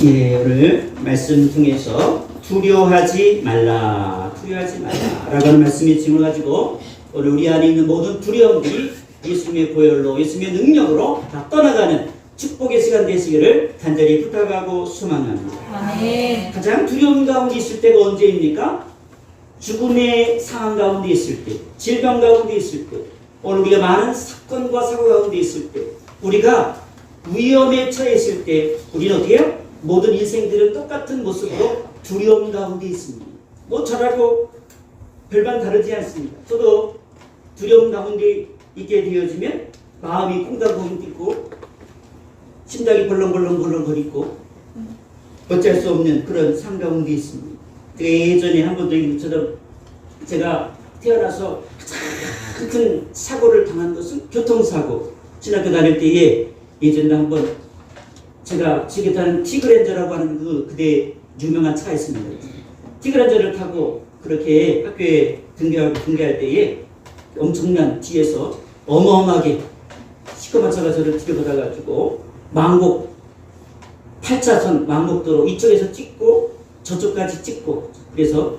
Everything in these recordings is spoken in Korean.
예, 오늘 말씀 통해서 두려워하지 말라 라고 하는 말씀의 질문을 가지고 오늘 우리 안에 있는 모든 두려움들이 예수님의 보혈로 예수님의 능력으로 다 떠나가는 축복의 시간 되시기를 간절히 부탁하고 소망합니다. 아멘. 가장 두려움 가운데 있을 때가 언제입니까? 죽음의 상황 가운데 있을 때, 질병 가운데 있을 때, 오늘 우리가 많은 사건과 사고 가운데 있을 때, 우리가 위험에 처해 있을 때 우리는 어떻게 해요? 모든 인생들은 똑같은 모습으로 두려움 가운데 있습니다. 뭐 저라고 별반 다르지 않습니다. 저도 두려움 가운데 있게 되어지면 마음이 콩닥콩 뛰고 심장이 벌렁벌렁거리고 어쩔 수 없는 그런 삶 가운데 있습니다. 예전에 한 번도 이처럼 제가 태어나서 가장 큰 사고를 당한 것은 교통사고. 중학교 다닐 때에 예전에 한번 제가 지금 타는 티그랜저라고 하는 그때 유명한 차가 있습니다. 티그랜저를 타고 그렇게 학교에 등교할 때에 엄청난 뒤에서 어마어마하게 시커먼 차가 저를 들여받아가지고 망곡 8차선 망곡도로 이쪽에서 찍고 저쪽까지 찍고, 그래서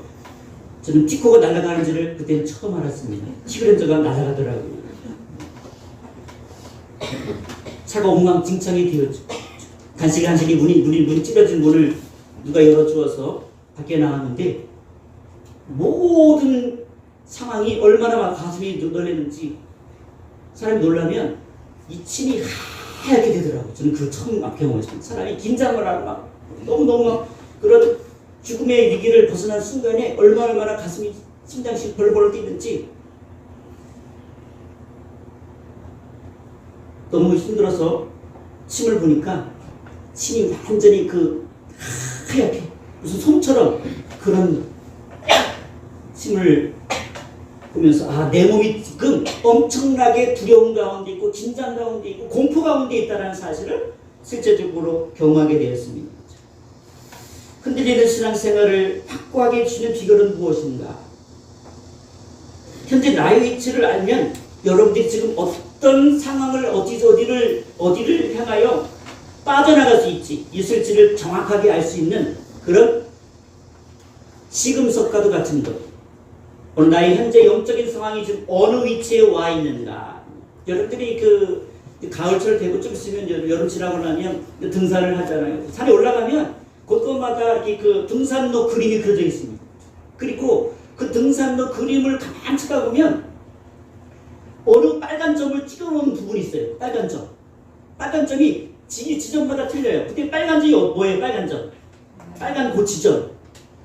저는 티코가 날아가는지를 그때는 처음 알았습니다. 티그랜저가 날아가더라고요. 차가 엉망진창이 되었죠. 간신히 문이 찢어진 문을 누가 열어주어서 밖에 나왔는데 모든 상황이 얼마나 가슴이 놀랐는지 사람이 놀라면 이 침이 하얗게 되더라고요. 저는 그걸 처음 경험했습니다. 사람이 긴장을 하고 막 너무 그런 죽음의 위기를 벗어난 순간에 얼마나 가슴이 심장이 벌벌 뛰는지 너무 힘들어서 침을 보니까 침이 완전히 하얗게 무슨 솜처럼 그런 침을 보면서 내 몸이 지금 엄청나게 두려움 가운데 있고 긴장 가운데 있고 공포 가운데 있다는 사실을 실제적으로 경험하게 되었습니다. 흔들리는 신앙생활을 확고하게 주는 비결은 무엇인가? 현재 나의 위치를 알면 여러분들이 지금 어떤 상황을 어디를 향하여 빠져나갈 수 있을지를 정확하게 알 수 있는 그런 시금석과도 같은 것. 오늘 나의 현재 영적인 상황이 지금 어느 위치에 와 있는가? 여러분들이 가을철 되고 좀 있으면 여름 지나고 나면 등산을 하잖아요. 산에 올라가면 곳곳마다 이렇게 등산로 그림이 그려져 있습니다. 그리고 그 등산로 그림을 가만히 쳐다보면 어느 빨간 점을 찍어놓은 부분이 있어요. 빨간 점. 빨간 점이 지점마다 틀려요. 그때 빨간 점이 뭐예요? 빨간 점. 빨간 그 지점.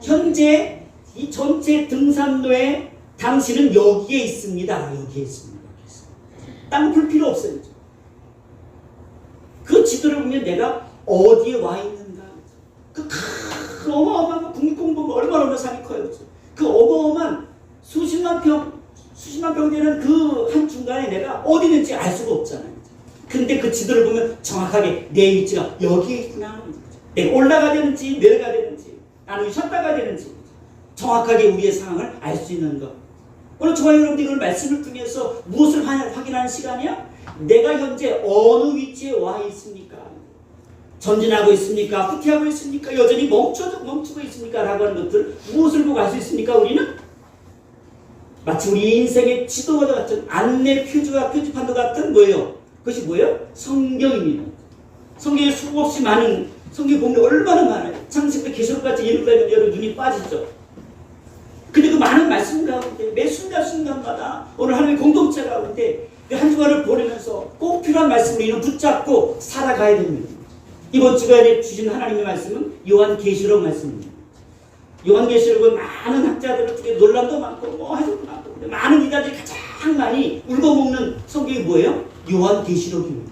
현재 이 전체 등산로에 당신은 여기에 있습니다. 여기에 있습니다. 땅 풀 필요 없어요. 그 지도를 보면 내가 어디에 와 있는가. 그 어마어마한 국립공원보면 얼마나 산이 커요. 그 어마어마한 수십만 평 되는 그 한 중간에 내가 어디 있는지 알 수가 없잖아요. 근데 그 지도를 보면 정확하게 내 위치가 여기에 있구나. 내가 올라가야 되는지 내려가야 되는지 아니면 쉬었다가 되는지 정확하게 우리의 상황을 알 수 있는 것. 오늘 저와 여러분들이 오늘 말씀을 통해서 무엇을 확인하는 시간이야? 내가 현재 어느 위치에 와 있습니까? 전진하고 있습니까? 후퇴하고 있습니까? 여전히 멈추고 있습니까? 라고 하는 것들 무엇을 보고 알 수 있습니까? 우리는 마치 우리 인생의 지도와 같은 안내 표지판도 같은 뭐예요? 그것이 뭐예요? 성경입니다. 성경에 수없이 많은 성경 보면 얼마나 많아요. 창세부터 계시록까지 읽으면 여러분 눈이 빠지죠. 근데 그 많은 말씀 가운데 매 순간순간마다 오늘 하나님의 공동체 가운데 한 주간을 보내면서 꼭 필요한 말씀을 우리는 붙잡고 살아가야 됩니다. 이번 주간에 주신 하나님의 말씀은 요한계시록 말씀입니다. 요한계시록은 많은 학자들 중에 논란도 많고 해석도 많고 많은 이단들이 가장 많이 울고먹는 성경이 뭐예요? 요한계시록입니다.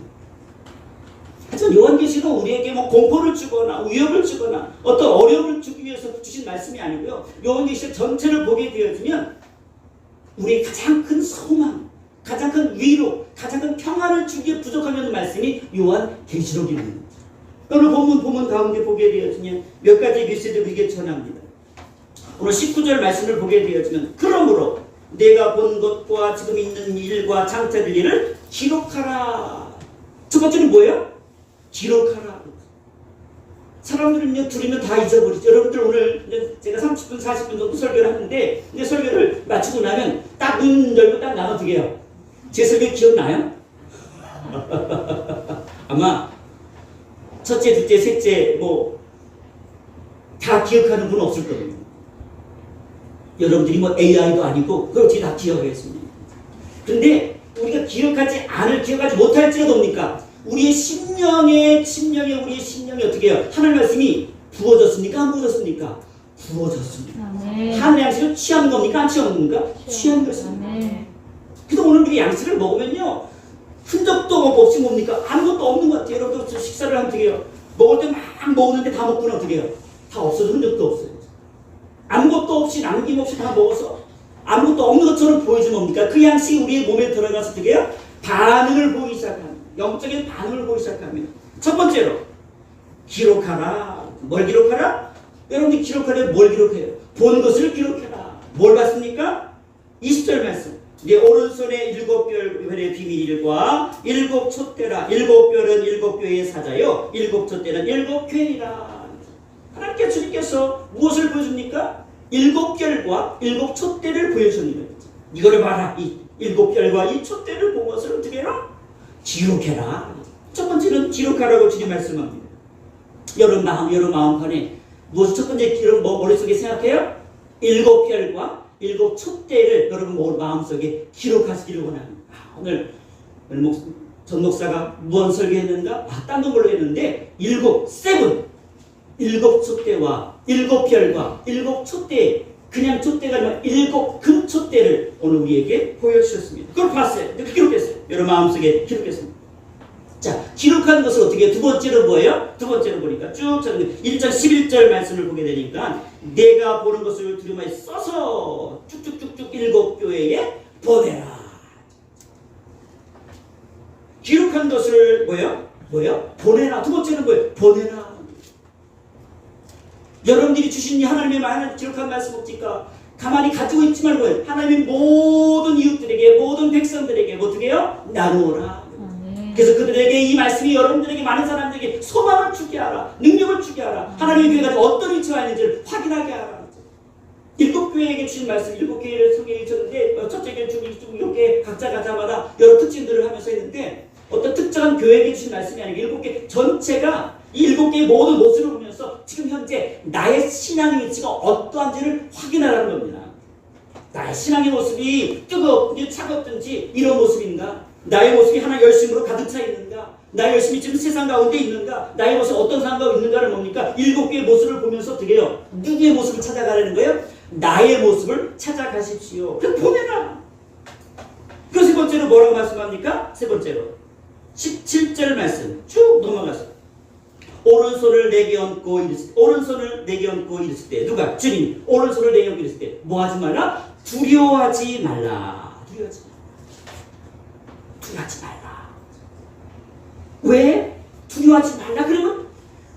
하지만 요한계시록은 우리에게 공포를 주거나 위협을 주거나 어떤 어려움을 주기 위해서 주신 말씀이 아니고요. 요한계시록 전체를 보게 되어지면 우리의 가장 큰 소망, 가장 큰 위로, 가장 큰 평안을 주기에 부족하면 말씀이 요한계시록입니다. 오늘 본문 가운데 보게 되어지면 몇 가지 메시지를 우리에게 전합니다. 오늘 19절 말씀을 보게 되어지면 그러므로 내가 본 것과 지금 있는 일과 장차될 일을 기록하라. 첫 번째는 뭐예요? 기록하라. 사람들은요, 들으면 다 잊어버리죠. 여러분들 오늘 이제 제가 30분, 40분 정도 설교를 하는데, 이제 설교를 마치고 나면 딱 눈 열고 딱 나면 어떻게 해요? 제 설교 기억나요? 아마 첫째, 둘째, 셋째 뭐 다 기억하는 분은 없을 겁니다. 여러분들이 뭐 AI도 아니고 그걸 어떻게 다 기억하겠습니까? 근데 우리가 기억하지 못할지라도 뭡니까? 우리의 심령에 어떻게 해요? 하나님 말씀이 부어졌습니까? 안 부어졌습니까? 부어졌습니다. 하나님의 양식을 취한 겁니까? 안 취한 겁니까? 취한 것입니다. 그래서 오늘 우리 양식을 먹으면요, 흔적도 없이 뭡니까? 아무것도 없는 것 같아요. 여러분들 식사를 하면 어떻게 해요? 먹을 때 막 먹는데 다 먹고는 어떻게 해요? 다 없어도 흔적도 없어요. 아무것도 없이 남김없이 다 먹어서 아무것도 없는 것처럼 보여주면 뭡니까? 그 양식이 우리의 몸에 들어가서 어떻게 해요? 반응을 보이기 시작합니다. 영적인 반응을 보이기 시작합니다. 첫 번째로 기록하라. 뭘 기록하라? 여러분들이 기록하려면 뭘 기록해요? 본 것을 기록해라. 뭘 봤습니까? 20절 말씀. 네 오른손에 7별의 비밀일과 7 촛대라. 7별은 7교회의 사자요 7 촛대는 7교회이라. 하나님께 주님께서 무엇을 보여줍니까? 7별과 7 촛대를 보여줍니다. 이거를 봐라. 이 7별과 이 촛대를 본 것을 어떻게 해라? 기록해라. 첫 번째는 기록하라고 주님 말씀합니다. 여러분 마음판에 무엇을 첫 번째 머릿속에 생각해요? 7별과 7 촛대를 여러분 마음속에 기록하시기를 원합니다. 오늘 전 목사가 무언 설교했는가? 딴 거 걸로 했는데 7 촛대와 7별과 7 촛대, 그냥 촛대가 아니라 7 금촛대를 오늘 우리에게 보여주셨습니다. 그걸 봤어요. 이렇게 기록했어요. 여러분 마음속에 기록했습니다. 자, 기록한 것을 어떻게 해요? 두 번째로 뭐예요? 두 번째로 보니까 쭉 1장 11절 말씀을 보게 되니까 내가 보는 것을 두루마에 써서 쭉쭉쭉쭉 7교회에 보내라. 기록한 것을 뭐예요? 보내라. 두 번째는 뭐예요? 보내라. 여러분들이 주신 이 하나님의 많은 기록한 말씀 없을까? 가만히 가지고 있지 말고 하나님의 모든 이웃들에게, 모든 백성들에게 어떻게 해요? 나누어라. 그래서 그들에게 이 말씀이 여러분들에게, 많은 사람들에게 소망을 주게 하라. 능력을 주게 하라. 하나님의 교회가 어떤 위치에 있는지를 확인하게 하라. 7교회에게 주신 말씀, 7교회를 소개해 주셨는데 첫째 교회, 중교, 이렇게 각자 가자마다 여러 특징들을 하면서 했는데 어떤 특정한 교회에게 주신 말씀이 아니고 7개 전체가 이 7개의 모든 모습을 보면서 지금 현재 나의 신앙의 위치가 어떠한지를 확인하라는 겁니다. 나의 신앙의 모습이 뜨겁든지 차갑든지 이런 모습인가? 나의 모습이 하나 열심으로 가득 차 있는가? 나의 열심이 지금 세상 가운데 있는가? 나의 모습이 어떤 상황이 있는가를 뭡니까? 7개의 모습을 보면서 어떻게 해요? 누구의 모습을 찾아가라는 거예요? 나의 모습을 찾아가십시오. 그래서 보내라. 그 세 번째로 뭐라고 말씀합니까? 세 번째로 17절 말씀 쭉 넘어가서 오른손을 내게 얹고 이랬을 때 누가? 주님. 오른손을 내게 얹고 이랬을 때 뭐 하지 말라? 두려워하지 말라. 두려워하지 말라. 왜? 두려워하지 말라. 그러면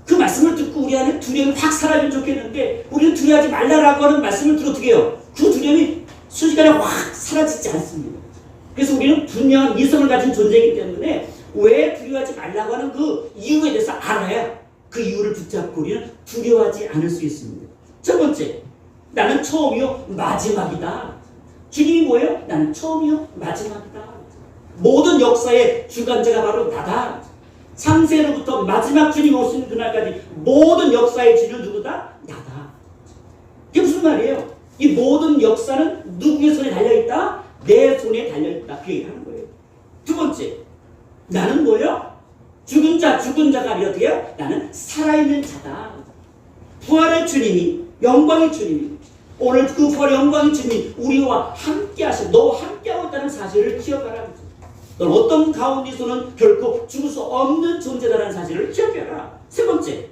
그 말씀을 듣고 우리 안에 두려움이 확 사라지면 좋겠는데 우리는 두려워하지 말라라고 하는 말씀을 들어 어떻게 해요? 그 두려움이 순식간에 확 사라지지 않습니다. 그래서 우리는 분명한 이성을 가진 존재이기 때문에 왜 두려워하지 말라고 하는 그 이유에 대해서 알아야 그 이유를 붙잡고 우리는 두려워하지 않을 수 있습니다. 첫 번째, 나는 처음이요 마지막이다. 주님이 뭐예요? 나는 처음이요 마지막이다. 모든 역사의 주관자가 바로 나다. 창세로부터 마지막 주님 오시는 그날까지 모든 역사의 주는 누구다? 나다. 이게 무슨 말이에요? 이 모든 역사는 누구의 손에 달려있다? 내 손에 달려있다. 그 얘기를 하는 거예요. 두 번째, 나는 뭐예요? 죽은 자가 아니라 어떻게 해요? 나는 살아있는 자다. 부활의 주님이, 영광의 주님이, 오늘 그 부활의 영광의 주님이 우리와 함께 하셔. 너와 함께하고 있다는 사실을 기억하라. 넌 어떤 가운데서는 결코 죽을 수 없는 존재다라는 사실을 기억해라. 세 번째,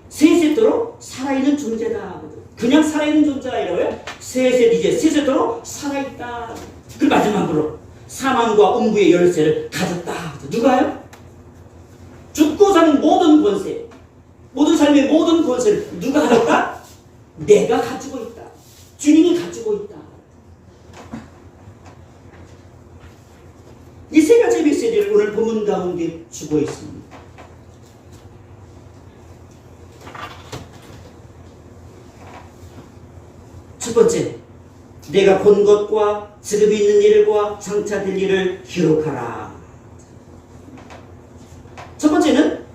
세세토록 살아있는 존재다. 그냥 살아있는 존재가 아니라요. 세세토록 살아있다. 그 마지막으로 사망과 음부의 열쇠를 가졌다. 누가요? 죽고 사는 모든 권세, 모든 삶의 모든 권세를 누가 가졌다? 내가 가지고 있다. 주님이 가지고 있다. 이 세 가지 메시지를 오늘 본문 가운데 주고 있습니다. 첫 번째, 내가 본 것과 지금 있는 일과 장차 될 일을 기록하라. 첫 번째는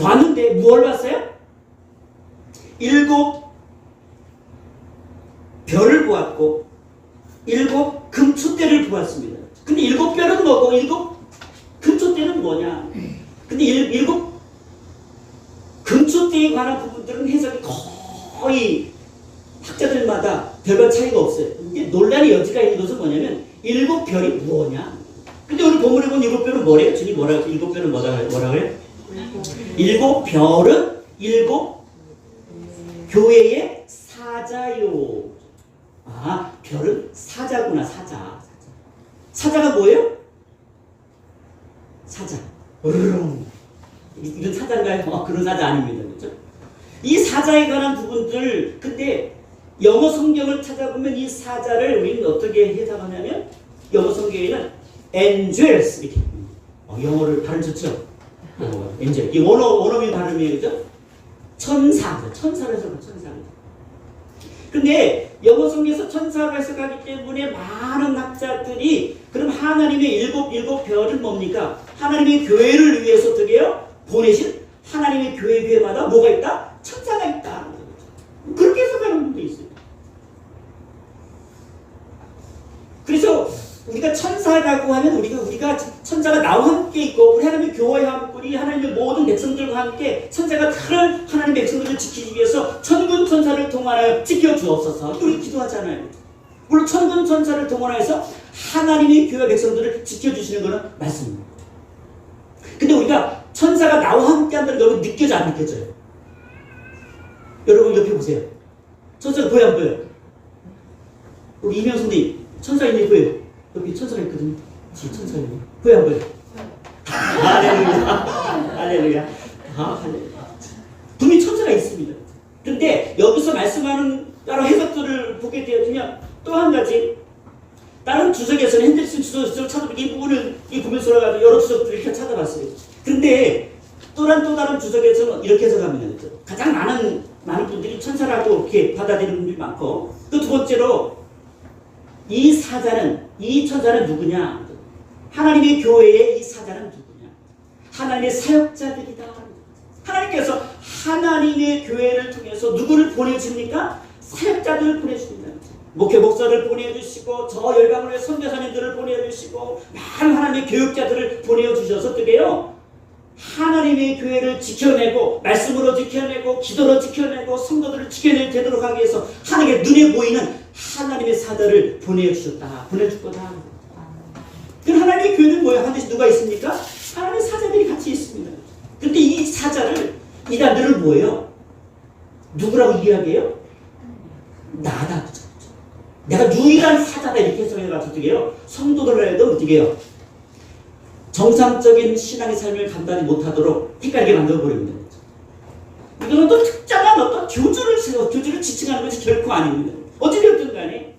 봤는데 무엇을 봤어요? 7 별을 보았고 7 금초대를 보았습니다. 근데 7 별은 뭐고 7 금초대는 뭐냐? 근데 7 금초대에 관한 부분들은 해석이 거의 학자들마다 별반 차이가 없어요. 근데 논란의 여지가 있는 것은 뭐냐면 7 별이 뭐냐? 근데 오늘 본문에 본 7 별은 뭐래요? 주님 뭐라고? 7 별은 뭐라고 해요? 7 별은 7 교회의 사자요. 아, 별은 사자구나, 사자. 사자가 뭐예요? 사자. 이런 사자인가요? 그런 사자 아닙니다. 그렇죠? 이 사자에 관한 부분들, 근데 영어 성경을 찾아보면 이 사자를 우리는 어떻게 해석하냐면 영어 성경에는 angels 이렇게 영어를 발음 좋죠? angel. 이 원어민 발음이에요. 그죠? 천사를 해석하죠. 천사. 근데 영어 성경에서 천사로 해석하기 때문에 많은 학자들이 그럼 하나님의 일곱 별은 뭡니까? 하나님의 교회를 위해서 어떻게 해요? 보내신 하나님의 교회마다 뭐가 있다? 천사가 있다. 그렇게 해석하는 분도 있어요. 그래서 우리가 천사라고 하면 우리가 천사가 나와 함께 있고 우리 하나님의 교회와 함께 우리 하나님의 모든 백성들과 함께 천사가 다른 하나님의 백성들을 지키기 위해서 천군 천사를 동원하여 지켜주옵소서. 우리 기도하잖아요. 물론 천군 천사를 동원해서 하나님의 교회 백성들을 지켜주시는 것은 맞습니다. 근데 우리가 천사가 나와 함께 한다는 게 여러분 느껴져 안 느껴져요? 여러분 옆에 보세요. 천사가 보여 안 보여요? 우리 이명 선생님 천사 있네 보여요? 여기 천사가 있거든요. 천사가 있네. 보여 안 보여? 할렐루야. 할렐루야. 할렐루야. 분명히 천사가 있습니다. 근데 여기서 말씀하는 여러 해석들을 보게 되면 또 한 가지 다른 주석에서는 핸델슨 주석을 찾아보면 이 부분을 보면서 여러 주석들을 이렇게 찾아봤어요. 근데 또 다른 주석에서는 이렇게 해석합니다. 가장 많은 분들이 천사라고 이렇게 받아들이는 분들이 많고 또 두 번째로 이 천사는 누구냐? 하나님의 교회의 이 사자는 누구냐? 하나님의 사역자들이다. 하나님께서 하나님의 교회를 통해서 누구를 보내주십니까? 사역자들을 보내주십니다. 목회목사를 보내주시고 저 열방을 위해 선교사님들을 보내주시고 많은 하나님의 교육자들을 보내주셔서 어떻게 해요? 하나님의 교회를 지켜내고 말씀으로 지켜내고 기도로 지켜내고 성도들을 지켜내도록 하기 위해서 하나님의 눈에 보이는 하나님의 사자를 보내주셨다. 보내줄 거다. 그럼 하나님의 교회는 뭐예요? 반드시 누가 있습니까? 하나님의 사자들이 같이 있습니다. 근데 이 사자를 이단들은 뭐예요? 누구라고 이야기해요? 나다. 내가 유일한 사자다 이렇게 해석해가지고 어떻게 해요? 성도들을 해도 어떻게 해요? 정상적인 신앙의 삶을 감당하지 못하도록 헷갈리게 만들어버립니다. 이거는 또 특정한 어떤 교주를 지칭하는 것이 결코 아닙니다. 어찌되었든 간에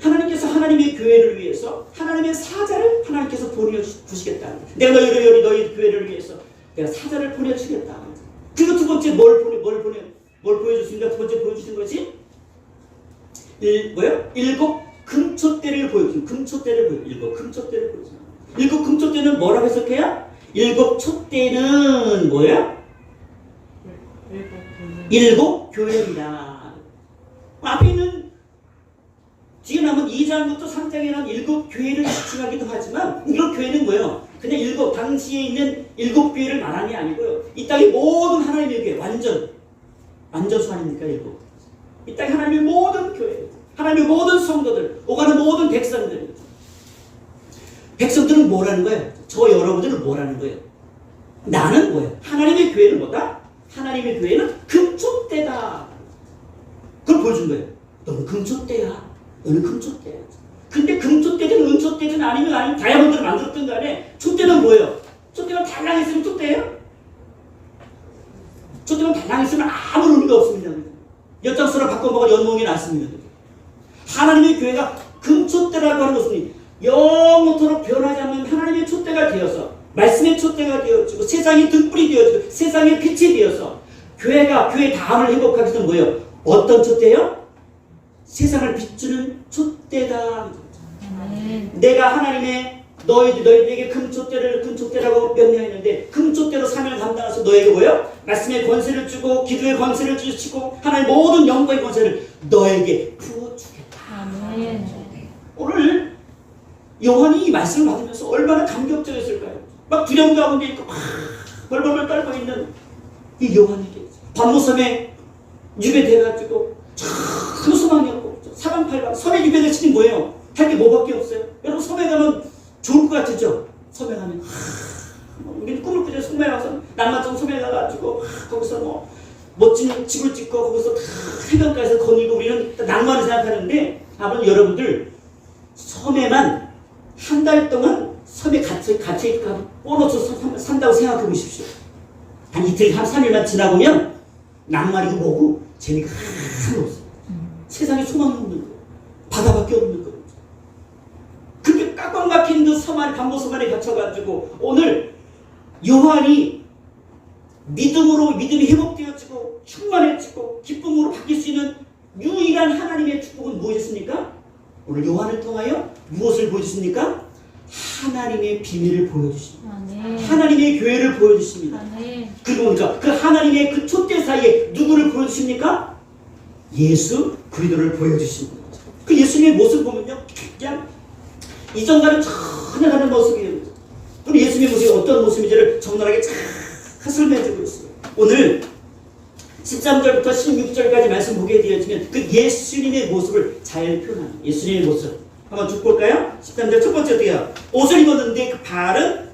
하나님께서 하나님의 교회를 위해서 하나님의 사자를 하나님께서 보내주시겠다. 내가 너희 교회를 위해서 내가 사자를 보내주겠다. 그리고 두 번째 뭘 보여줬습니까? 두 번째 보여주신 것이 7 금초대를 보여줍니다. 금초대를 7 금초대를 보여줍니다. 7 금초대는 뭐라고 해석해요? 7 촛대는 뭐예요? 7 교회입니다. 앞에 있는 뒤에 남은 2장부터 3장에 남은 7 교회를 지칭하기도 하지만 7 교회는 뭐예요? 그냥 당시에 있는 7 교회를 말하는 게 아니고요. 이 땅의 모든 하나님의 교회 완전수 아닙니까? 7. 이 땅의 하나님의 모든 교회, 하나님의 모든 성도들, 오가는 모든 백성들. 백성들은 뭐라는 거예요? 저 여러분들은 뭐라는 거예요? 나는 뭐예요? 하나님의 교회는 뭐다? 하나님의 교회는 금초대다. 그걸 보여준 거예요. 너는 금초대야. 너는 금초대야. 근데 금초대든 은초대든 아니면 다이아몬드를 만들었든 간에 촛대는 뭐예요? 촛대가 달랑했으면 촛대예요? 촛대가 달랑했으면 아무 의미가 없습니다. 엿장수로 바꿔먹은 연몽이 낫습니다. 하나님의 교회가 금초대라고 하는 것은 영원토록 변하지 않는 하나님의 촛대가 되어서 말씀의 촛대가 되어지고 세상의 등불이 되어지고 세상의 빛이 되어서 교회 다음을 행복하기 위해서 뭐예요? 어떤 촛대요? 세상을 비추는 촛대다. 내가 하나님의 너희들에게 금촛대라고 명령했는데 금촛대로 삶을 감당해서 너에게 뭐예요? 말씀의 권세를 주고 기도의 권세를 주시고 하나님 모든 영광의 권세를 너에게 부어주겠다. 오늘 요한이 이 말씀을 받으면서 얼마나 감격적이었을까요? 막 두려움 가운데 있고 막 벌벌벌 떨고 있는 이 요한에게 반모섬에 유배돼가지고 참 소망이 없고 사방팔방 섬에 유배되시니 뭐예요? 할 게 뭐밖에 없어요. 여러분 섬에 가면 좋을 것 같죠? 섬에 가면 우리는 꿈을 꾸죠. 섬에 가서 남한정 섬에 가가지고 거기서 뭐 멋진 집을 짓고 거기서 해변가에서 거닐고 우리는 낭만을 생각하는데 아무튼 여러분들 섬에만 한 달 동안 섬에 갇혀있고 뽀놓쳐 산다고 생각해 보십시오. 한 이틀, 한 3일만 지나보면 낭만이고 뭐고 재미가 하나도 없어요. 세상에 소망이 없는 거예요. 바다밖에 없는 거예요. 그렇게 꽉꽉 막힌 그 섬 안에 반모섬 안에 갇혀가지고 오늘 요한이 믿음이 회복되어지고 충만해지고 기쁨으로 바뀔 수 있는 유일한 하나님의 축복은 무엇이었습니까? 오늘 요한을 통하여 무엇을 보여주십니까? 하나님의 비밀을 보여주십니다. 하나님의 교회를 보여주십니다. 그리고 뭡니까? 그 하나님의 그 촛대 사이에 누구를 보여주십니까? 예수 그리스도를 보여주십니다. 그 예수님의 모습을 보면요, 그냥 이전과는 전혀 다른 모습이에요. 우리 예수님의 모습이 어떤 모습인지를 적나라하게 잘 설명해주고 있어요. 오늘 13절부터 16절까지 말씀 보게 되어지면 그 예수님의 모습을 잘 표현합니다. 예수님의 모습 한번 쭉 볼까요? 13절 첫 번째 어떻게요? 옷을 입었는데 그 발은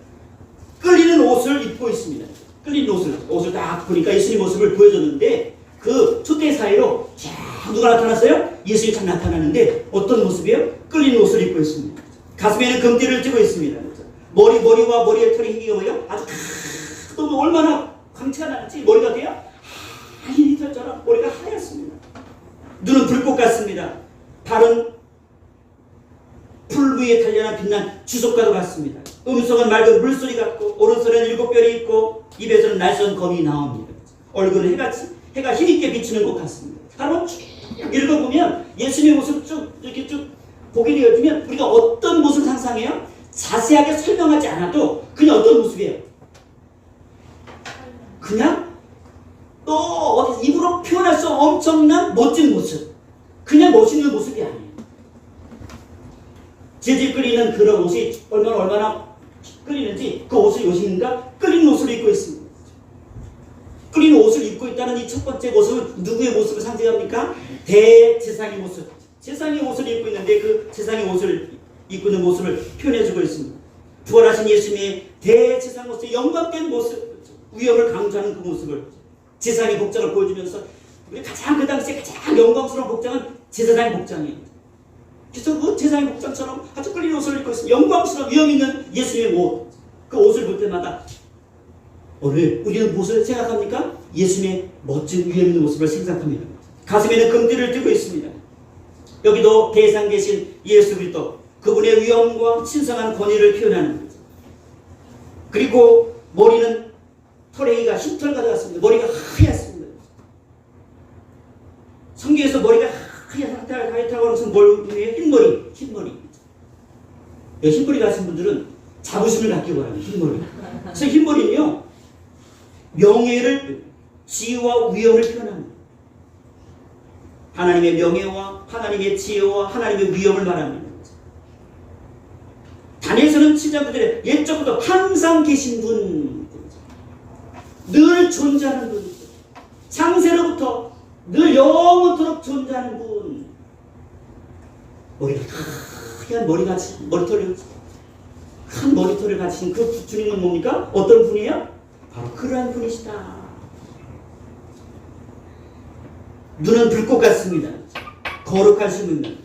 끌리는 옷을 입고 있습니다. 끌리는 옷을 딱 보니까 예수님 모습을 보여줬는데 그 촛대 사이로 쫙 누가 나타났어요? 예수님이 딱 나타나는데 어떤 모습이에요? 끌리는 옷을 입고 있습니다. 가슴에는 금띠를 쥐고 있습니다. 머리와 머리의 털이 희기가 뭐예요? 아주 너무 얼마나 광채가 나는지 머리가 돼요? 하얀 털처럼 머리가 하얗습니다. 눈은 불꽃 같습니다. 발은 풀 위에 달려나 빛난 주석과도 같습니다. 음성은 맑은 물소리 같고 오른손에는 7별이 있고 입에서는 날선 검이 나옵니다. 얼굴은 해가 힘있게 비추는 것 같습니다. 바로 쭉 읽어보면 예수님의 모습 쭉 이렇게 쭉 보게 되어지면 우리가 어떤 모습을 상상해요? 자세하게 설명하지 않아도 그냥 어떤 모습이에요? 그냥 또 어디 입으로 표현할 수 엄청난 멋진 모습. 그냥 멋있는 모습이 아니에요. 질질 끌리는 그런 옷이 얼마나 끌리는지 그 옷을 요신인가 끌리는 옷을 입고 있습니다. 끌리는 옷을 입고 있다는 이 첫 번째 모습은 누구의 모습을 상징합니까? 대제사장의 모습. 제사장의 옷을 입고 있는데 그 제사장의 옷을 입고 있는 모습을 표현해주고 있습니다. 부활하신 예수님의 대제사장 모습, 영광된 모습, 위엄을 강조하는 그 모습을 제사장의 복장을 보여주면서 우리 가장 그 당시에 가장 영광스러운 복장은 제사장의 복장이에요. 그래서 그 제사장의 복장처럼 아주 끌리는 옷을 입고 있습니다. 영광스러운 위엄 있는 예수님의 옷, 그 옷을 볼 때마다 오늘 우리는 무엇을 생각합니까? 예수님의 멋진 위엄 있는 모습을 생각합니다. 가슴에는 금띠를 띠고 있습니다. 여기도 대상 계신 예수 그리스도 그분의 위엄과 신성한 권위를 표현하는 거죠. 그리고 머리는 털에이가 흰털 가져갔습니다. 머리가 하얗습니다. 성경에서 머리가 하얗다고 하는 것은 뭘 흰머리. 흰머리 가신 분들은 자부심을 갖기 바랍니다. 흰머리. 그래서 흰머리는요, 명예를, 지혜와 위엄을 표현합니다. 하나님의 명예와 하나님의 지혜와 하나님의 위엄을 말합니다. 다니엘서는 7장부터 옛적부터 항상 계신 분, 늘 존재하는 분, 창세로부터 늘 영원토록 존재하는 분, 머리가 하얀 머리털을 한 머리털을 가지신 그 주님은 뭡니까? 어떤 분이에요? 바로 그러한 분이시다. 눈은 불꽃 같습니다. 거룩하신 분.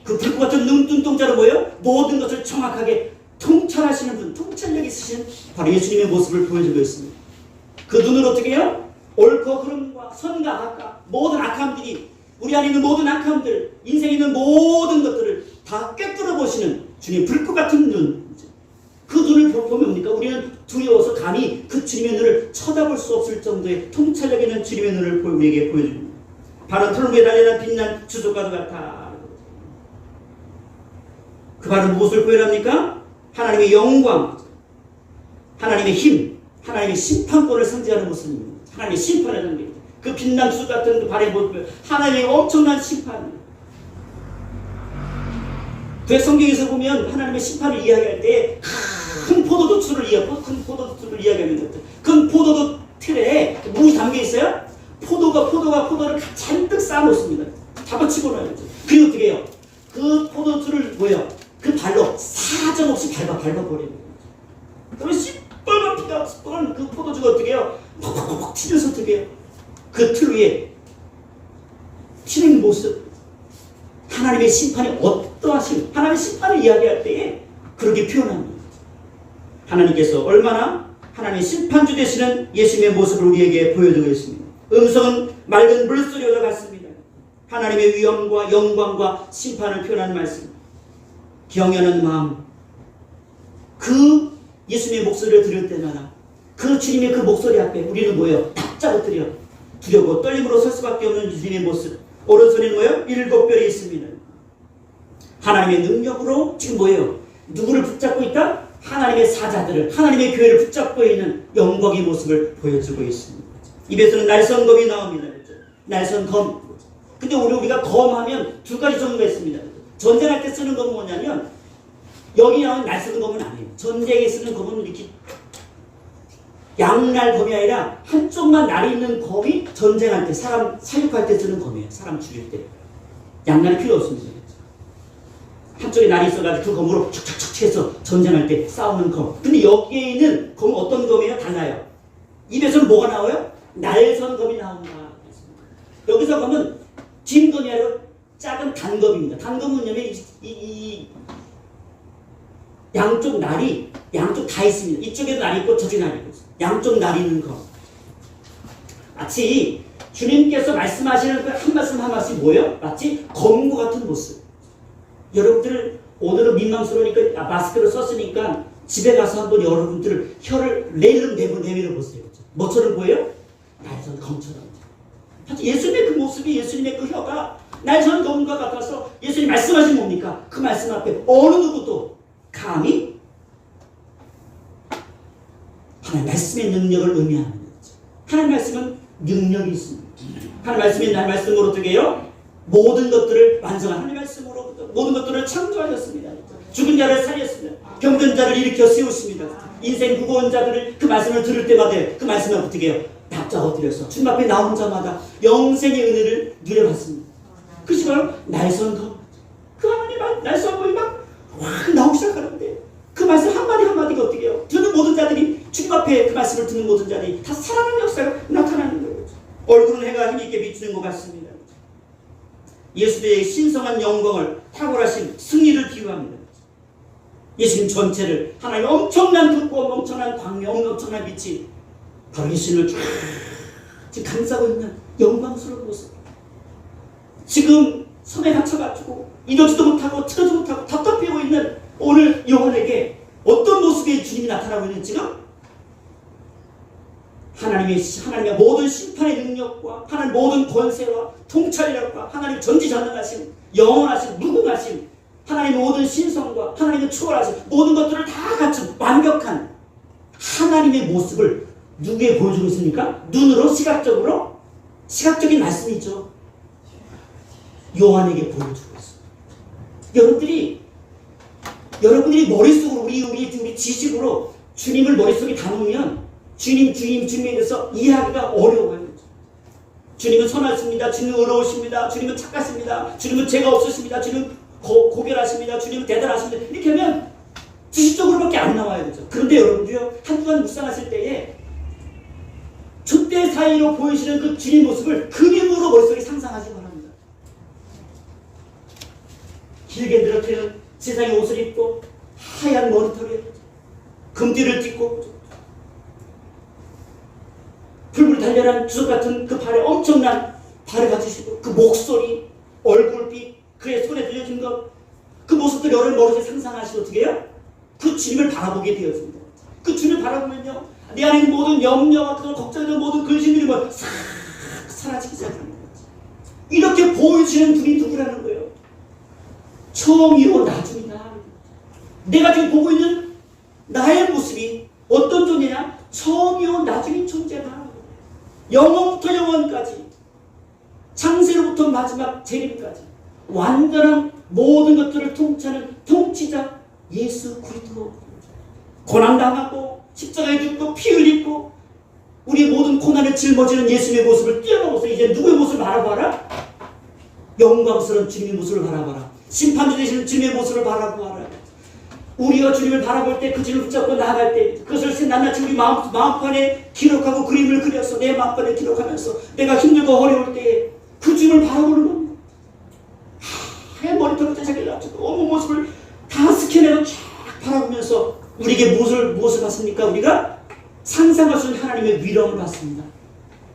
그 불꽃 같은 눈동자로 뭐예요? 모든 것을 정확하게 통찰하시는 분, 통찰력 있으신 바로 예수님의 모습을 보여주고 있습니다. 그 눈을 어떻게 해요? 옳고 흐름과 선과 악과 모든 악함들이 우리 안에 있는 모든 악함들, 인생에 있는 모든 것들을 다 꿰뚫어 보시는 주님 불꽃 같은 눈. 그 눈을 보면 뭡니까? 우리는 두려워서 감히 그 주님의 눈을 쳐다볼 수 없을 정도의 통찰력 있는 주님의 눈을 우리에게 보여줍니다. 발은 털무에 달려난 빛난 주석과도 같아. 그 발은 무엇을 표현합니까? 하나님의 영광, 하나님의 힘, 하나님의 심판권을 상징하는 모습입니다. 하나님의 심판을 상징합니다. 그 빛난 주석 같은 그 발의 모습을 하나님의 엄청난 심판. 그 성경에서 보면 하나님의 심판을 이야기할 때 큰 포도도 틀을 이야기하는 것들. 그 포도도 틀에 물이 담겨 있어요? 포도를 잔뜩 쌓아놓습니다. 잡아치고 놔야죠. 그리고 어떻게 해요? 그 포도 틀을 뭐예요? 그 발로 사정없이 밟아버리는 거예요. 그러면 시뻘건 피가 시뻘건 그 포도주가 어떻게 해요? 퍽퍽퍽 튀면서 어떻게 해요? 그 틀 위에 튀는 모습. 하나님의 심판이 어떠하신, 하나님의 심판을 이야기할 때에 그렇게 표현합니다. 하나님께서 얼마나 하나님의 심판주 되시는 예수님의 모습을 우리에게 보여주고 있습니다. 음성은 맑은 물소리와 같습니다. 하나님의 위엄과 영광과 심판을 표현하는 말씀. 경외하는 마음. 그 예수님의 목소리를 들을 때마다 그 주님의 그 목소리 앞에 우리는 뭐예요? 탁자 엎드려 두려워 떨림으로 설 수밖에 없는 주님의 모습. 오른손에는 뭐예요? 7별이 있습니다. 하나님의 능력으로 지금 뭐예요? 누구를 붙잡고 있다? 하나님의 사자들을, 하나님의 교회를 붙잡고 있는 영광의 모습을 보여주고 있습니다. 입에서는 날선검이 나옵니다. 날선검. 근데 우리가 검하면 두 가지 종류가 있습니다. 전쟁할 때 쓰는 검은 뭐냐면 여기 나온 날 쓰는 검은 아니에요. 전쟁에 쓰는 검은 이렇게 양날검이 아니라 한쪽만 날이 있는 검이 전쟁할 때, 사람 사육할 때 쓰는 검이에요. 사람 죽일 때. 양날이 필요 없습니다. 한쪽에 날이 있어가지고 그 검으로 척척척 해서 전쟁할 때 싸우는 검. 근데 여기에 있는 검은 어떤 검이에요? 달라요. 입에서는 뭐가 나와요? 날선검이 나온다. 여기서 검은 긴 검이 아니라 작은 단검입니다. 단검은 뭐냐면 이 양쪽 날이 양쪽 다 있습니다. 이쪽에도 날이 있고 저쪽에 날이 있고 양쪽 날이 있는 검. 마치 주님께서 말씀하시는 그 한 말씀 한 말씀이 뭐예요? 마치 검과 같은 모습. 여러분들 오늘은 민망스러우니까 마스크를 썼으니까 집에 가서 한번 여러분들 혀를 내밀어 보세요. 뭐처럼 보여요? 날선 검처럼. 예수님의 그 모습이, 예수님의 그 혀가 날선 검과 같아서 예수님 말씀하신 뭡니까? 그 말씀 앞에 어느 누구도 감히 하나님 말씀의 능력을 의미하는 거죠. 하나님 말씀은 능력이 있습니다. 하나님 말씀으로 어떻게 해요? 모든 것들을 완성한 하나님 말씀으로 모든 것들을 창조하셨습니다. 죽은 자를 살렸습니다. 병든 자를 일으켜 세우십니다. 인생 무거운 자들을 그 말씀을 들을 때마다 그 말씀을 어떻게 해요? 납작 엎드려서 주님 앞에 나온 자마다 영생의 은혜를 누려봤습니다. 그것이 바로 날선검. 그 하나님 날선검이 막 나오기 시작하는데 그 말씀 한마디 한마디가 어떻게 해요? 듣는 모든 자들이 주님 앞에 그 말씀을 듣는 모든 자들이 다 살아나는 역사가 나타나는 거예요. 얼굴은 해가 힘있게 비추는 것 같습니다. 예수의 신성한 영광을 탁월하신 승리를 비유합니다. 예수님 전체를 하나님의 엄청난 빛과 엄청난 광명, 엄청난 빛이 바로 예수님을 쫙 지금 감싸고 있는 영광스러운 모습. 지금 섬에 갇혀가지고 이러지도 못하고 틀어지도 못하고 답답해하고 있는 오늘 요한에게 어떤 모습의 주님이 나타나고 있는 지금 하나님의 모든 심판의 능력과 하나님 모든 권세와 통찰력과 하나님 전지전능하신 영원하신 무궁하신 하나님의 모든 신성과 하나님의 초월하신 모든 것들을 다 갖춘 완벽한 하나님의 모습을 누구에 보여주고 있습니까? 눈으로 시각적인 말씀이죠. 요한에게 보여주고 있습니다. 여러분들이 머릿속으로 우리 지식으로 주님을 머릿속에 담으면 주님에 대해서 이해하기가 어려워요. 주님은 선하십니다. 주님은 의로우십니다. 주님은 착하십니다. 주님은 죄가 없으십니다. 주님은 고결하십니다. 주님은 대단하십니다. 이렇게 하면 지식적으로밖에 안 나와요. 그렇죠? 그런데 여러분들요, 한 주간 묵상하실 때에 촛대 사이로 보이시는 그 주님 모습을 그림으로 머릿속에 상상하시기 바랍니다. 길게 늘어뜨리는 세상의 옷을 입고 하얀 머리털에 금띠를 띠고 불불 달려난 주석 같은 그 발에 엄청난 발을 가지시고 그 목소리, 얼굴빛, 그의 손에 들려진 것, 그 모습들 여러분 머릿속에 상상하시고 어떻게 해요? 그 주님을 바라보게 되었습니다. 그 주님을 바라보면요, 내 안에 있는 모든 염려와 그걸 걱정하는 모든 근심들이 싹 사라지기 시작합니다. 우리에게 보여주시는 분이 누구라는 거예요? 처음이요 나중이다. 내가 지금 보고 있는 나의 모습이 어떤 존재냐? 처음이요 나중인 존재다. 영원부터 영원까지, 창세로부터 마지막 재림까지 완전한 모든 것들을 통치하는 통치자 예수 그리스도. 고난당하고 십자가에 죽고 피 흘리고 우리의 모든 고난을 짊어지는 예수님의 모습을 뛰어넘어서 이제 누구의 모습을 바라봐라? 영광스러운 주님의 모습을 바라봐라. 심판주 되시는 주님의 모습을 바라봐라. 우리가 주님을 바라볼 때 그 주님을 붙잡고 나아갈 때 그것을 낱낱이 우리 마음판에 기록하고 그림을 그려서 내 마음판에 기록하면서 내가 힘들고 어려울 때 그 주님을 바라보는 겁니다. 하얀 머리털부터 자기 어머 모습을 다 스캔해서 쫙 바라보면서 우리에게 무엇을 받습니까? 우리가 상상할 수 있는 하나님의 위로를 받습니다.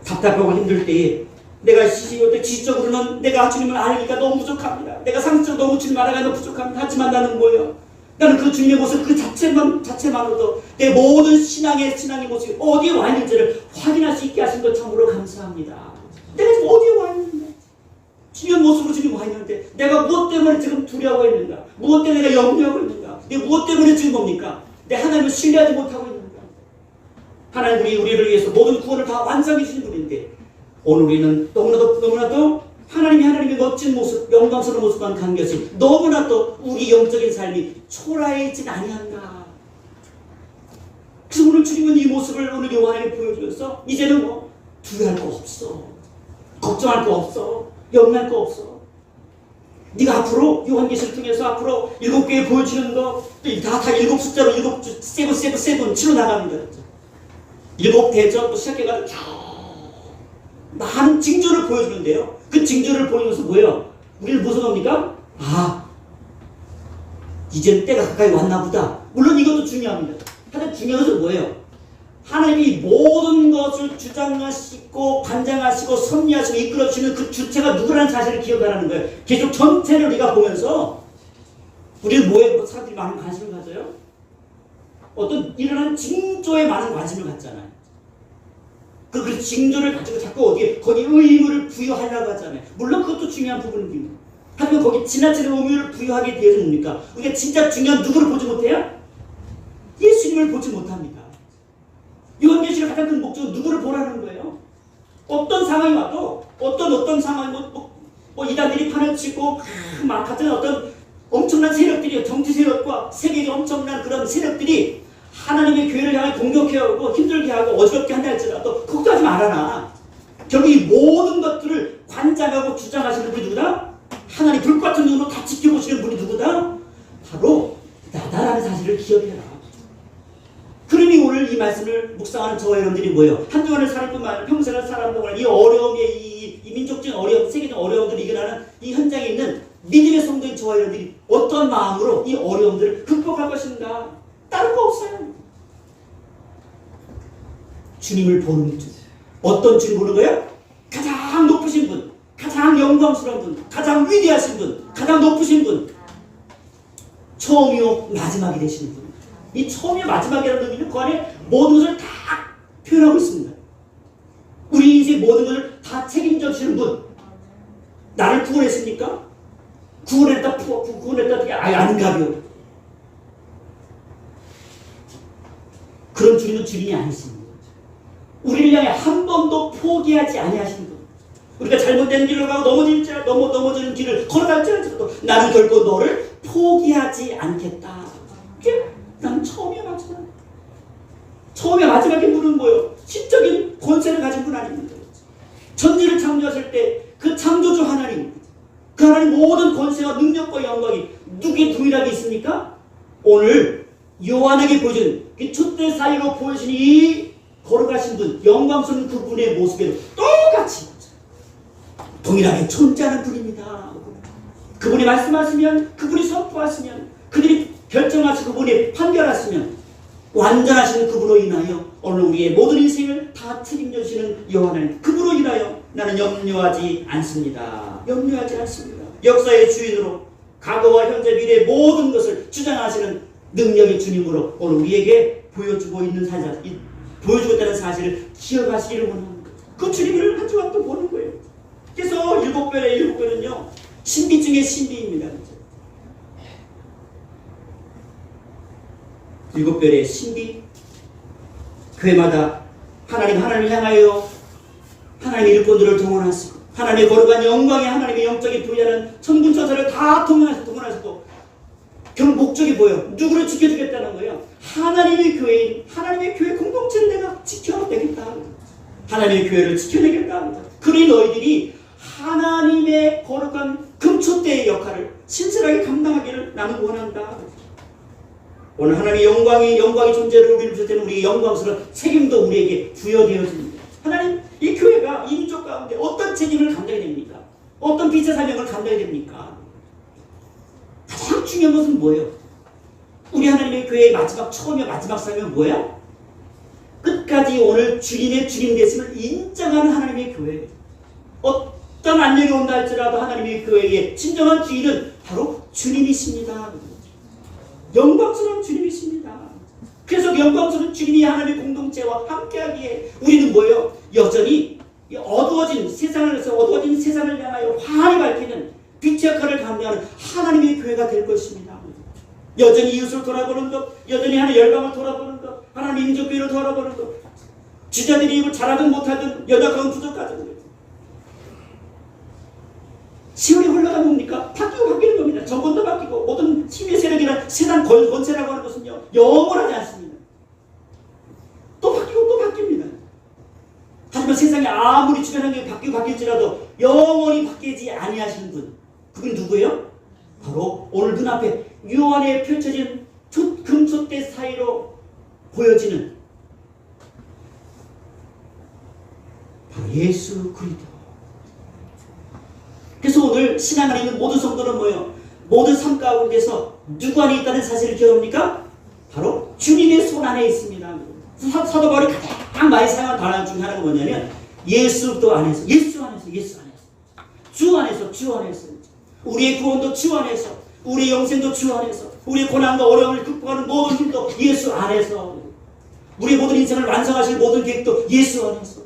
답답하고 힘들 때에 내가 지식적으로는 내가 주님을 알기가 너무 부족합니다. 내가 상식적으로 너무 주님 알아가기 너무 부족합니다. 하지만 나는 뭐예요? 나는 그 주님의 모습 그 자체만으로도 내 모든 신앙의 모습이 어디에 와 있는지를 확인할 수 있게 하신 것 참으로 감사합니다. 내가 지금 어디에 와 있는데 주님의 모습으로 지금 와 있는데 내가 무엇 때문에 지금 두려워하고 있는가? 무엇 때문에 내가 염려하고 있는가? 내가 무엇 때문에 지금 뭡니까? 내 하나님을 신뢰하지 못하고 있는가? 하나님 우리를 위해서 모든 구원을 다 완성해 주신 분인데 오늘 우리는 너무나도 하나님의 멋진 모습, 영광스러운 모습만 간 것이 너무나도 우리 영적인 삶이 초라해지지 아니한가. 그래서 오늘 주님은 이 모습을 오늘 요한에게 보여주면서 이제는 뭐 두려워할 거 없어. 걱정할 거 없어. 염려할 거 없어. 네가 앞으로 요한계시를 통해서 앞으로 7교회 보여주는 거 다 7 숫자로 7 나갑니다. 7 대전부터 시작해가지고 쭉 많은 징조를 보여주는데요. 그 징조를 보이면서 뭐예요? 우리는 무슨 겁니까? 아, 이제는 때가 가까이 왔나 보다. 물론 이것도 중요합니다. 하여튼 중요한 것은 뭐예요? 하나님이 모든 것을 주장하시고 관장하시고 섭리하시고 이끌어주시는 그 주체가 누구라는 사실을 기억하라는 거예요. 계속 전체를 우리가 보면서 우리는 뭐에 사람들이 많은 관심을 가져요? 어떤 일어나는 징조에 많은 관심을 갖잖아요. 그 징조를 가지고 자꾸 거기 의미를 부여하려고 하잖아요. 물론 그것도 중요한 부분입니다. 하지만 거기 지나치는 의미를 부여하게 되어서 뭡니까? 우리가 진짜 중요한 누구를 보지 못해요? 예수님을 보지 못합니다. 요한계시의 가장 큰 목적은 누구를 보라는 거예요. 어떤 상황이 와도 어떤 상황이 이단들이 판을 치고 막 같은 어떤 엄청난 세력들이 정치 세력과 세계의 엄청난 그런 세력들이 하나님의 교회를 향해 공격해오고 힘들게 하고 어지럽게 한다 할지라도 걱정하지 말아라. 결국 이 모든 것들을 관장하고 주장하시는 분이 누구다? 하나님 불 같은 눈으로 다 지켜보시는 분이 누구다? 바로 나다라는 사실을 기억해라. 그러니 오늘 이 말씀을 묵상하는 저와 여러분들이 뭐예요? 한동안을 살 뿐만 아니라 평생을 살아가는 동안 이 어려움의 이 민족적인 어려움, 세계적 어려움들을 이겨나는 이 현장에 있는 믿음의 성도인 저와 여러분들이 어떤 마음으로 이 어려움들을 극복할 것인가? 다른 거 없어요. 주님을 보는 분. 어떤 주님 보는 거예요? 가장 높으신 분, 가장 영광스러운 분, 가장 위대하신 분, 가장 높으신 분. 처음이요 마지막이 되시는 분. 이 처음이요 마지막이라는 의미는 그 안에 모든 것을 다 표현하고 있습니다. 우리 인생 모든 것을 다 책임져 주시는 분. 나를 구원했습니까? 구원했다 아닌가요? 그런 주님은 주님이 아니십니다. 우리를 향해 한 번도 포기하지 아니하시는 분. 우리가 잘못된 길을 가고 넘어지는 길을 걸어갈지라도 나는 결코 너를 포기하지 않겠다. 나는 처음이야 마지막. 처음이야 마지막에 분은 뭐예요? 신적인 권세를 가진 분 아닙니까? 천지를 창조하실 때 그 창조주 하나님, 그 하나님 모든 권세와 능력과 영광이 누구의 동일하게 있습니까? 오늘 요한에게 보여준 그 촛대 사이로 보여진 이 걸어가신 분, 영광스러운 그분의 모습에도 똑같이 동일하게 존재하는 분입니다. 그분이 말씀하시면, 그분이 선포하시면, 그들이 결정하시고 그분이 판결하시면 완전하시는 그분으로 인하여 오늘 우리의 모든 인생을 다 책임져 주시는 여호와는 그분으로 인하여 나는 염려하지 않습니다. 염려하지 않습니다. 역사의 주인으로 과거와 현재 미래의 모든 것을 주장하시는 능력의 주님으로 오늘 우리에게 보여주고 있는 보여주고 있다는 사실을 기억하시기를 원합니다. 그 주님을 한 주간 또 보는 거예요. 그래서 일곱 별은요 신비 중에 신비입니다. 일곱 별의 신비. 교회마다 하나님을 향하여 하나님의 일꾼들을 동원하시고 하나님의 거룩한 영광에 하나님의 영적인 부여하는 천군 천사를 다 동원하시고 결국 목적이 뭐예요? 누구를 지켜주겠다는 거예요? 하나님의 교회인 하나님의 교회 공동체를 내가 지켜내겠다. 하나님의 교회를 지켜내겠다. 그러니 너희들이 하나님의 거룩한 금초대의 역할을 신실하게 감당하기를 나는 원한다. 오늘 하나님의 영광의 존재를 우리를 비롯한 우리의 영광스러운 책임도 우리에게 부여되어집니다. 하나님, 이 교회가 이 민족 가운데 어떤 책임을 감당해야 됩니까? 어떤 빛의 사명을 감당해야 됩니까? 가장 중요한 것은 뭐예요? 우리 하나님의 교회의 처음이야 마지막 사명은 뭐야? 끝까지 오늘 주님의 주님 되심을 인정하는 하나님의 교회. 어떤 안녕이 온다 할지라도 하나님의 교회의 진정한 주인은 바로 주님이십니다. 영광스러운 주님이십니다. 그래서 영광스러운 주님이 하나님의 공동체와 함께하기에 우리는 뭐예요? 여전히 어두워진 세상을 향하여 환히 밝히는 빛의 역할을 감당하는 하나님의 교회가 될 것입니다. 여전히 이웃을 돌아보는 것, 여전히 하나님의 열방을 돌아보는 것, 하나님의 민족교회를 돌아보는 것, 지자들이 입을 잘하든 못하든 연약하든 부족하든 시간이 흘러가면 뭡니까? 바뀌는 겁니다. 정권도 바뀌고 모든 힘의 세력이나 세상 권세라고 하는 것은요 영원하지 않습니다. 또 바뀌고 또 바뀝니다. 하지만 세상에 아무리 주변 환경이 바뀔지라도 영원히 바뀌지 아니하시는 분, 그분이 누구예요? 바로 오늘 눈앞에 요한에 펼쳐진 금초대 사이로 보여지는 바로 예수 그리스도. 그래서 오늘 신앙 안에 있는 모든 성도는 뭐예요? 모든 삶 가운데서 누구 안에 있다는 사실을 기억합니까? 바로 주님의 손 안에 있습니다. 사도 바울이 가장 많이 사용한 단어 중에 하나가 뭐냐면 예수 안에서 주 안에서 우리의 구원도 주 안에서, 우리의 영생도 주 안에서, 우리의 고난과 어려움을 극복하는 모든 힘도 예수 안에서, 우리의 모든 인생을 완성하실 모든 계획도 예수 안에서,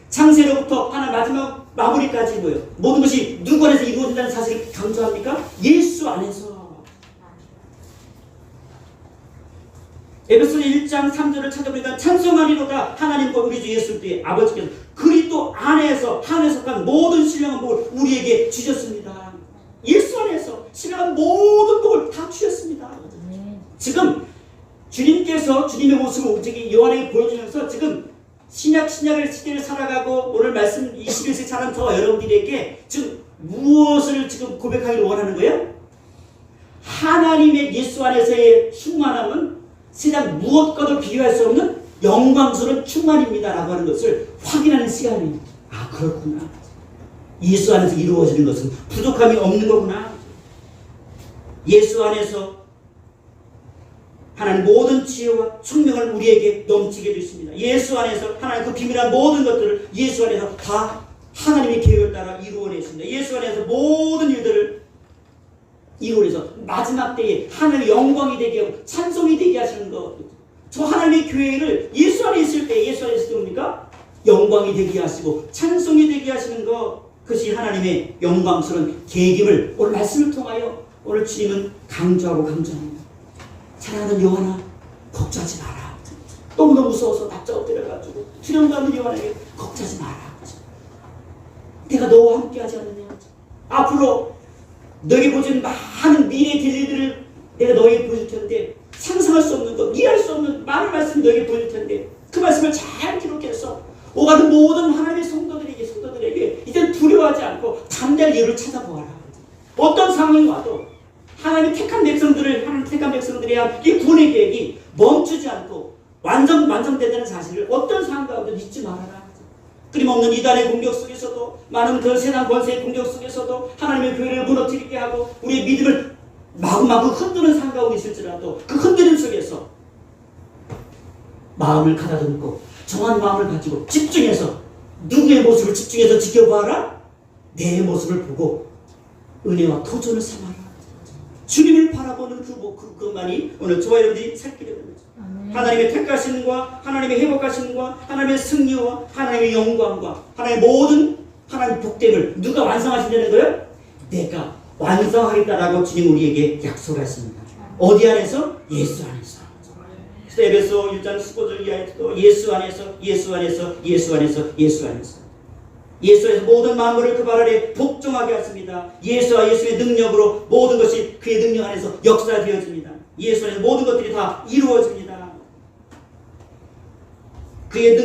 창세로부터 하나 마지막 마무리까지 뭐예요? 모든 것이 누구 안에서 이루어진다는 사실을 강조합니까? 예수 안에서. 에베소서 1장 3절을 찾아보니까 찬송하리로다 하나님과 우리 주 예수 그리스도의 아버지께서 그리스도 안에서 속한 모든 신령한 복을 우리에게 주셨습니다. 예수 안에서 신령한 모든 복을 다 주셨습니다. 지금 주님께서 주님의 모습을 저기 요한에게 보여주면서 지금 신약의 시대를 살아가고 오늘 말씀 21세기 사는 저와 여러분들에게 지금 무엇을 지금 고백하기를 원하는 거예요? 하나님의 예수 안에서의 충만함은 세상 무엇과도 비교할 수 없는 영광스러운 충만입니다 라고 하는 것을 확인하는 시간입니다. 아 그렇구나. 예수 안에서 이루어지는 것은 부족함이 없는 거구나. 예수 안에서 하나님 모든 지혜와 총명을 우리에게 넘치게 해주십니다. 예수 안에서 하나님 그 비밀한 모든 것들을 예수 안에서 다 하나님의 계획을 따라 이루어내십니다. 예수 안에서 모든 일들을 이루어내서 마지막 때에 하나님의 영광이 되게 하고 찬송이 되게 하시는 것. 저 하나님의 교회를 예수 안에 있을 때 뭡니까? 영광이 되게 하시고 찬송이 되게 하시는 것. 그것이 하나님의 영광스러운 계획임을 오늘 말씀을 통하여 오늘 주님은 강조합니다. 사랑하는 요한아, 걱정하지 마라. 너무너무 무서워서 납작 엎드려가지고 수련가는 요한에게 걱정하지 마라. 내가 너와 함께하지 않느냐. 앞으로 너에게 보여준 많은 미래의 일들을 내가 너에게 보여줄 텐데 상상할 수 없는 것, 이해할 수 없는 많은 말씀을 너에게 보여줄 텐데 그 말씀을 잘 기록해서 오가는 모든 하나님의 성도들에게 이제 두려워하지 않고 담대할 이유를 찾아보아라. 어떤 상황이 와도 하나님의 택한 백성들을 하나님 택한 백성들에 대한 이 구원의 계획이 멈추지 않고 완성된다는 사실을 어떤 상황 가운데 잊지 말아라. 끊임없는 이단의 공격 속에서도 많은 그 세상 권세의 공격 속에서도 하나님의 교회를 무너뜨리게 하고 우리의 믿음을 마구마구 흔드는 상황 가운데 있을지라도 그 흔들림 속에서 마음을 가다듬고 정한 마음을 가지고 집중해서 누구의 모습을 집중해서 지켜봐라. 내 모습을 보고 은혜와 도전을 삼아라. 주님을 바라보는 그것만이 오늘 저와 여러분들이 살게 되는 거죠. 하나님의 택하심과 하나님의 회복하심과 하나님의 승리와 하나님의 영광과 하나님의 모든 하나님 복됨을 누가 완성하신다는 거예요? 내가 완성하겠다라고 주님 우리에게 약속하십니다. 어디 안에서? 예수 안에서. 그래서 에베소 1장 15절 이하에도 예수 안에서, 예수 안에서, 예수 안에서, 예수 안에서. 예수 안에서 모든 만물을 그 발 아래 복종하게 하십니다. 예수와 예수의 능력으로 모든 것이 그의 능력 안에서 역사되어집니다. 예수 안에서 모든 것들이 다 이루어집니다. 그의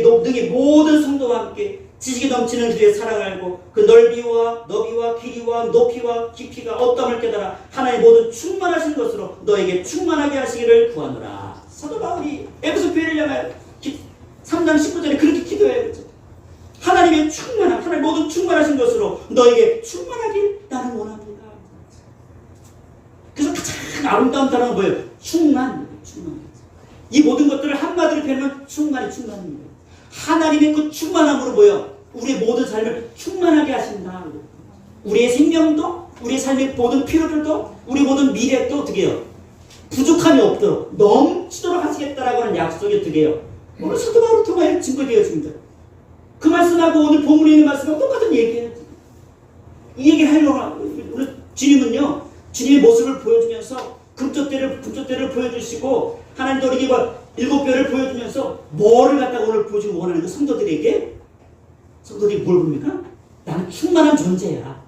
능력이 모든 성도와 함께 지식이 넘치는 그의 사랑을 알고 그 넓이와 너비와 길이와 높이와 깊이가 어떠함을 깨달아 하나의 모든 충만하신 것으로 너에게 충만하게 하시기를 구하노라. 사도 바울이 에베소 교회를 향하여 3장 19절에 그렇게 기도해요. 하나님의 충만한, 하나님 모든 충만하신 것으로 너에게 충만하길 나는 원합니다. 그래서 가장 아름다운 단어가 뭐예요? 충만. 이 모든 것들을 한마디로 표현하면 충만입니다. 하나님의 그 충만함으로 뭐예요? 우리의 모든 삶을 충만하게 하신다. 우리의 생명도, 우리의 삶의 모든 필요들도, 우리 모든 미래도 어떻게 해요? 부족함이 없도록 넘치도록 하시겠다라고 하는 약속이 어떻게 해요? 오늘 사도 바울을 통하여 증거되어집니다. 그 말씀하고 오늘 본문에 있는 말씀하고 똑같은 얘기예요. 이 얘기를 하려고 오늘 주님은요, 주님의 모습을 보여주면서 금쪽대를 보여주시고 하나님도 우리에게 7별을 보여주면서 뭐를 갖다가 오늘 보여주고 원하는 그 성도들에게, 성도들이 뭘 봅니까? 나는 충만한 존재야.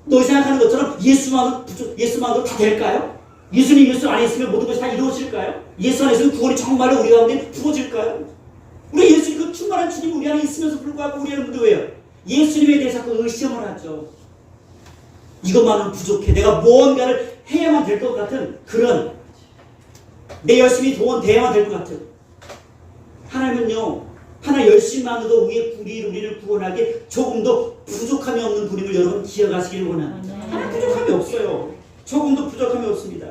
너희 생각하는 것처럼 예수만으로 다 될까요? 예수님 예수 안에 있으면 모든 것이 다 이루어질까요? 예수 안에 있으면 구원이 정말로 우리 가운데 부어질까요? 우리 예수님 그 충만한 주님 우리 안에 있으면서 불구하고 우리는 누구예요? 예수님에 대해서 자꾸 의심을 하죠. 이것만은 부족해. 내가 무언가를 해야만 될 것 같은 그런, 내 열심히 도원돼야만 될 것 같은. 하나님은요, 하나 열심만으로도 우리를 구원하게 조금도 부족함이 없는 분임을 여러분 기억하시길 원합니다. 하나 부족함이 없어요. 조금도 부족함이 없습니다.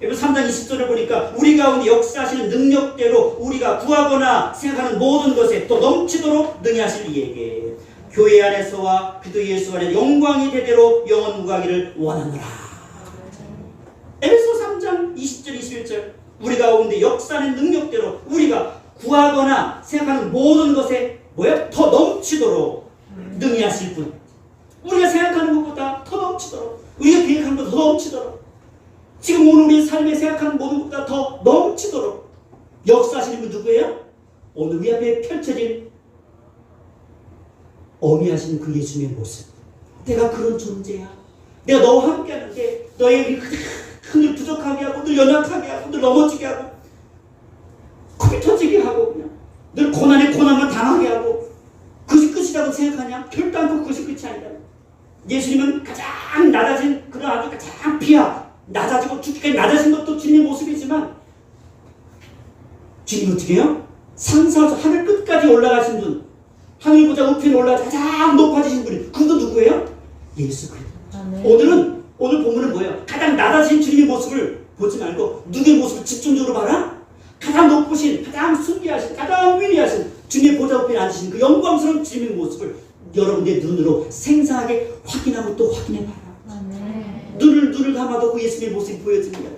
여기 3장 20절을 보니까 우리 가운데 역사하시는 능력대로 우리가 구하거나 생각하는 모든 것에 또 넘치도록 능히 하실 이에게 교회 안에서와 그리스도 예수 안에 영광이 대대로 영원무가하기를 원하노라. 에베소 3장 20절 21절 우리 가운데 역사하는 능력대로 우리가 구하거나 생각하는 모든 것에 뭐예요? 더 넘치도록 능히 하실 분. 우리가 생각하는 것보다 더 넘치도록, 우리가 계획하는 것보다 더 넘치도록, 지금 오늘 우리 삶에 생각하는 모든 것보다 더 넘치도록 역사하시는 분 누구예요? 오늘 우리 앞에 펼쳐진 어미하신 그 예수님의 모습. 내가 그런 존재야. 내가 너와 함께 하는데 너의 늘 부족하게 하고 늘 연약하게 하고 늘 넘어지게 하고 겁이 터지게 하고 그냥 늘 고난에 고난만 당하게 하고 그것이 끝이라고 생각하냐? 결도 않고 그것이 끝이 아니다. 예수님은 가장 낮아진 그런 아주 가장 비하 낮아지고 죽기까지 낮아진 것도 주님의 모습이지만 주님은 어떻게 해요? 상상해서 하늘 끝까지 올라가신 분, 하늘보다 우편에 올라가 가장 높아지신 분이 그분도 누구예요? 예수 그리스도. 오늘 본문은 뭐예요? 가장 낮아진 주님의 모습을 보지 말고 누구의 모습을 집중적으로 봐라? 가장 높으신, 가장 숭배하신, 가장 위대하신 주님의 보좌 우편에 앉으신 그 영광스러운 주님의 모습을 여러분의 눈으로 생생하게 확인하고 또 확인해봐라. 눈을 감아도 그 예수님의 모습이 보여집니다.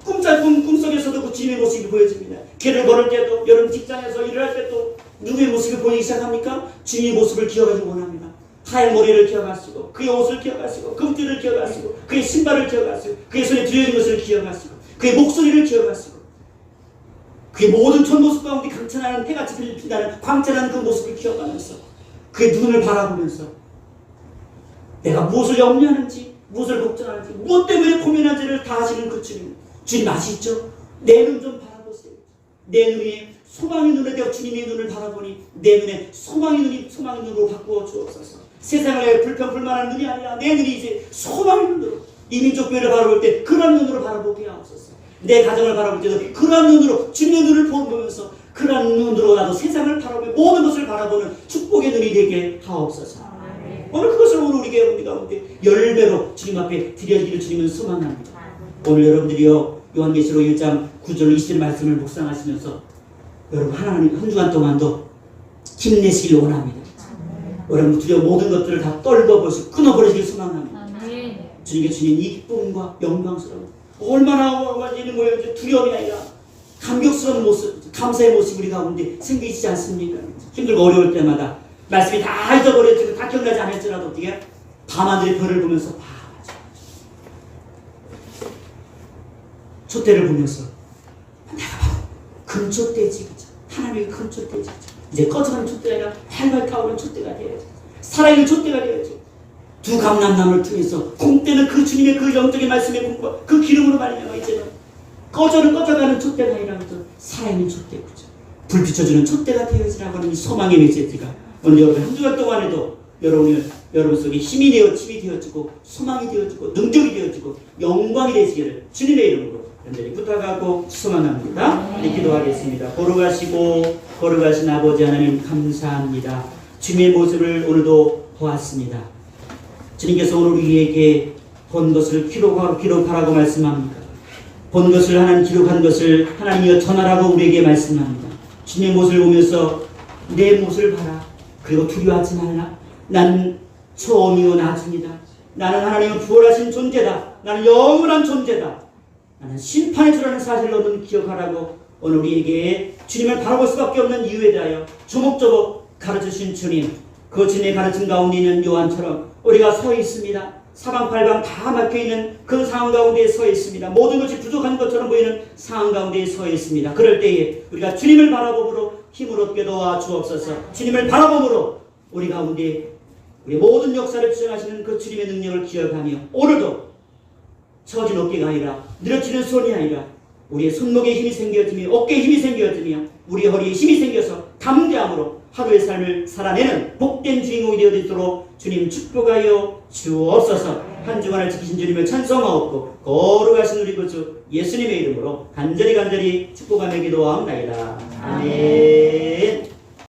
꿈속에서도 그 주님의 모습이 보여집니다. 길을 걸을 때도, 여러분 직장에서 일을 할 때도 누구의 모습이 보이기 시작합니까? 주님의 모습을 기억하기 원합니다. 하얀 머리를 기억하시고, 그의 옷을 기억하시고, 금띠를 기억하시고, 그의 신발을 기억하시고, 그의 손에 들여진 것을 기억하시고, 그의 목소리를 기억하시고, 그의 모든 전 모습 가운데 강찬하는 해같이 빛나는 광채나는 그 모습을 기억하면서 그의 눈을 바라보면서 내가 무엇을 염려하는지, 무엇을 걱정하는지, 무엇 때문에 고민하는지를 다 아시는 그 주님 아시죠? 내 눈 좀 바라보세요. 내 눈이 소망의 눈에 대어 주님의 눈을 바라보니 내 눈에 소망의 눈으로 바꾸어 주옵소서. 세상을 불평불만한 눈이 아니라 내 눈이 이제 소망의 눈으로, 이 민족교회를 바라볼 때 그런 눈으로 바라보게 하옵소서. 내 가정을 바라볼 때도 그런 눈으로 주님의 눈을 보면서 그런 눈으로 나도 세상을 바라보며 모든 것을 바라보는 축복의 눈이 되게 하옵소서. 오늘 그것을 오늘 우리 여러분 가운데 10배로 주님 앞에 드려지기를 주님은 소망합니다. 오늘 여러분들이요 요한계시록 1장 9절 20절 말씀을 묵상하시면서 여러분 하나님 한 주간 동안도 힘내시길 원합니다. 여러분 두려워 모든 것들을 다 떨궈버리시고 끊어버리시길 소망합니다. 주님께 주님 이 기쁨과 영광스러움 얼마나 이는 뭐예요? 두려움이 아니라 감격스러운 모습, 감사의 모습 우리 가운데 생기지 않습니까? 힘들고 어려울 때마다 말씀이 다 잊어버렸지만 다 기억나지 않을지라도 어떻게 밤하늘의 별을 보면서 촛대를 보면서 내가 바로 금촛대지, 그죠? 하나님의 금촛대지, 그죠? 이제 꺼져가는 촛대가 아니라 활발 타오르는 촛대가 되어야지. 살아있는 촛대가 되어야지. 두 감람나무를 통해서 콩때는 그 주님의 그 영적인 말씀의 공부와 그 기름으로 말미암아 이제는 꺼져가는 촛대가 아니라 그죠? 살아있는 촛대, 그죠? 불 비춰주는 촛대가 되어야지라고 하는 이 소망의 메시지가 오늘 여러분 한 주간 동안에도 여러분 속에 힘이 되어지고 소망이 되어지고 능력이 되어지고 영광이 되시기를 주님의 이름으로 간절히 부탁하고 소망합니다. 네, 기도하겠습니다. 거룩하신 아버지 하나님 감사합니다. 주님의 모습을 오늘도 보았습니다. 주님께서 오늘 우리에게 본 것을 기록하라고 말씀합니다. 본 것을 하나님 기록한 것을 하나님이여 전하라고 우리에게 말씀합니다. 주님의 모습을 보면서 내 모습을 봐라. 그리고 두려워하지 말라. 나는 처음이요 나중이다. 나는 하나님의 부활하신 존재다. 나는 영원한 존재다. 나는 심판의 주라는 사실을 너는 기억하라고 오늘 우리에게 주님을 바라볼 수밖에 없는 이유에 대하여 조목조목 가르쳐주신 주님, 그 주님의 가르침 가운데 있는 요한처럼 우리가 서 있습니다. 사방팔방 다 막혀있는 그 상황 가운데에 서 있습니다. 모든 것이 부족한 것처럼 보이는 상황 가운데에 서 있습니다. 그럴 때에 우리가 주님을 바라봄으로 힘을 얻게 도와주옵소서. 주님을 바라봄으로 우리 가운데 우리 모든 역사를 주장하시는 그 주님의 능력을 기억하며 오늘도 처진 어깨가 아니라 늘어지는 손이 아니라 우리의 손목에 힘이 생겨지며 어깨에 힘이 생겨지며 우리 허리에 힘이 생겨서 담대함으로 하루의 삶을 살아내는 복된 주인공이 되어지도록 주님 축복하여 주옵소서. 한 주간을 지키신 주님을 찬송하옵고 거룩하신 우리 구주 예수님의 이름으로 간절히 축복하며 기도하옵나이다. 아멘.